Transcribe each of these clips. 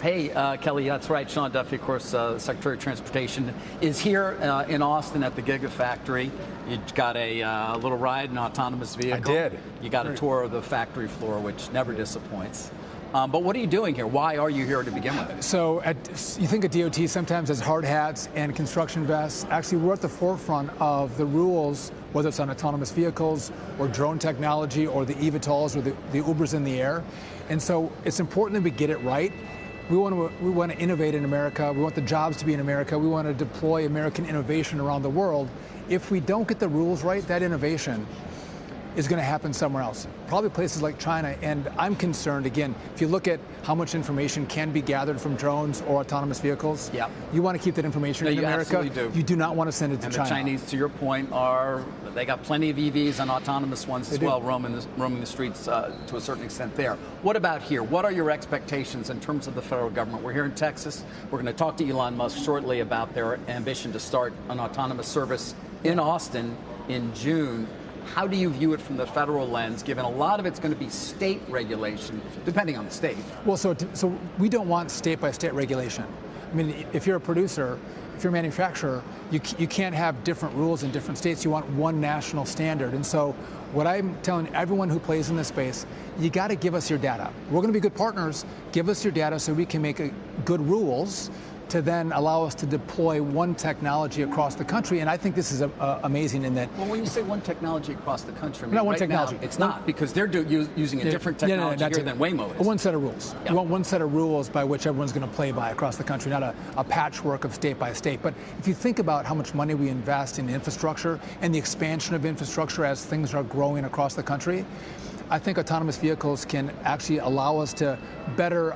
Hey, Kelly, that's right. Sean Duffy, of course, Secretary of Transportation, is here in Austin at the Gigafactory. You got a little ride in an autonomous vehicle. I did. You got a tour of the factory floor, which never disappoints. But what are you doing here? Why are you here to begin with? So you think of DOT sometimes as hard hats and construction vests. Actually, we're at the forefront of the rules, whether it's on autonomous vehicles or drone technology or the eVTOLs or the Ubers in the air. And so it's important that we get it right. We want to innovate in America. We want the jobs to be in America. We want to deploy American innovation around the world. If we don't get the rules right, that innovation is going to happen somewhere else, probably places like China. And I'm concerned, again, if you look at how much information can be gathered from drones or autonomous vehicles, you want to keep that information in America. Absolutely do. You do not want to send it to China. The Chinese, to your point, they got plenty of EVs and autonomous ones as well, roaming the streets to a certain extent there. What about here? What are your expectations in terms of the federal government? We're here in Texas. We're going to talk to Elon Musk shortly about their ambition to start an autonomous service in Austin in June. How do you view it from the federal lens, given a lot of it's going to be state regulation, depending on the state? Well, so we don't want state-by-state regulation. I mean, if you're a producer, if you're a manufacturer, you can't have different rules in different states. You want one national standard. And so what I'm telling everyone who plays in this space, you got to give us your data. We're going to be good partners. Give us your data so we can make good rules to then allow us to deploy one technology across the country. And I think this is amazing in that. Well, when you say one technology across the country, I mean, not one technology. Now, it's not, because they're using a different technology here than Waymo is. One set of rules. We want one set of rules by which everyone's going to play by across the country, not a patchwork of state by state. But if you think about how much money we invest in infrastructure and the expansion of infrastructure as things are growing across the country, I think autonomous vehicles can actually allow us to better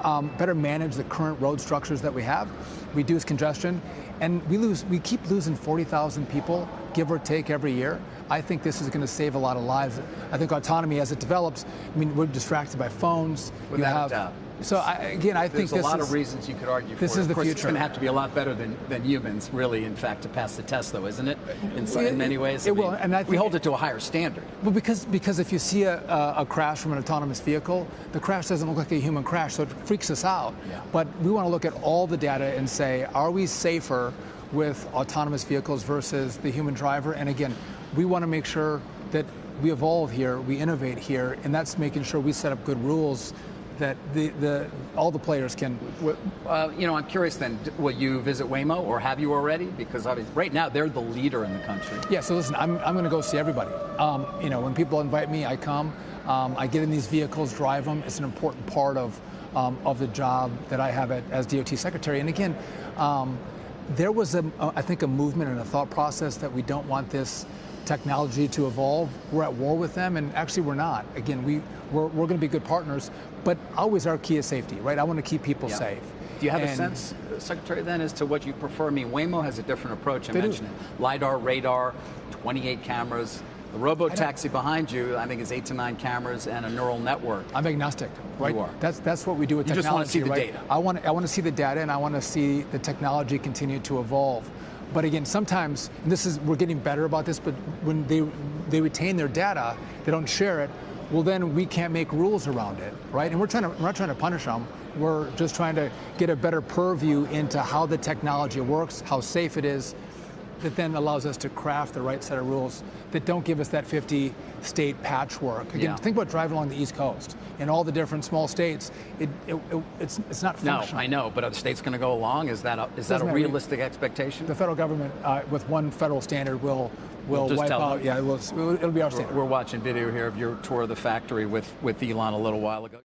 manage the current road structures that we have, reduce congestion, and we keep losing 40,000 people, give or take, every year. I think this is going to save a lot of lives. I think autonomy, as it develops, I mean, we're distracted by phones. Without a doubt. So I think there's a lot of reasons you could argue for this is the future. It's going to have to be a lot better than humans, really, in fact, to pass the test, though, isn't it? In many ways, it will, and I think we hold it to a higher standard. Well, because if you see a crash from an autonomous vehicle, the crash doesn't look like a human crash, so it freaks us out. But we want to look at all the data and say, are we safer with autonomous vehicles versus the human driver? And again, we want to make sure that we evolve here, we innovate here, and that's making sure we set up good rules that all the players can. I'm curious then, will you visit Waymo, or have you already? Because right now they're the leader in the country. Yeah, so listen, I'm going to go see everybody. When people invite me, I come. I get in these vehicles, drive them. It's an important part of the job that I have as DOT Secretary. And again, there was I think a movement and a thought process that we don't want this technology to evolve. We're at war with them, and actually we're not. Again, we're going to be good partners, but always our key is safety, right? I want to keep people safe. Do you have a sense, Secretary, then, as to what you prefer? I mean, Waymo has a different approach. I mentioned it. LiDAR, radar, 28 cameras. The robo-taxi behind you, I think, is 8 to 9 cameras and a neural network. I'm agnostic, right? You are. That's what we do with technology. You just want to see the data. I want to see the data, and I want to see the technology continue to evolve. But again, sometimes, and we're getting better about this, but when they retain their data, they don't share it, well, then we can't make rules around it, right? And we're not trying to punish them. We're just trying to get a better purview into how the technology works, how safe it is, that then allows us to craft the right set of rules that don't give us that 50-state patchwork. Again, think about driving along the East Coast in all the different small states. It's not functional. No, I know, but are the states going to go along? Is that a realistic expectation? The federal government, with one federal standard, will wipe out. Yeah, it'll be our standard. We're watching video here of your tour of the factory with Elon a little while ago.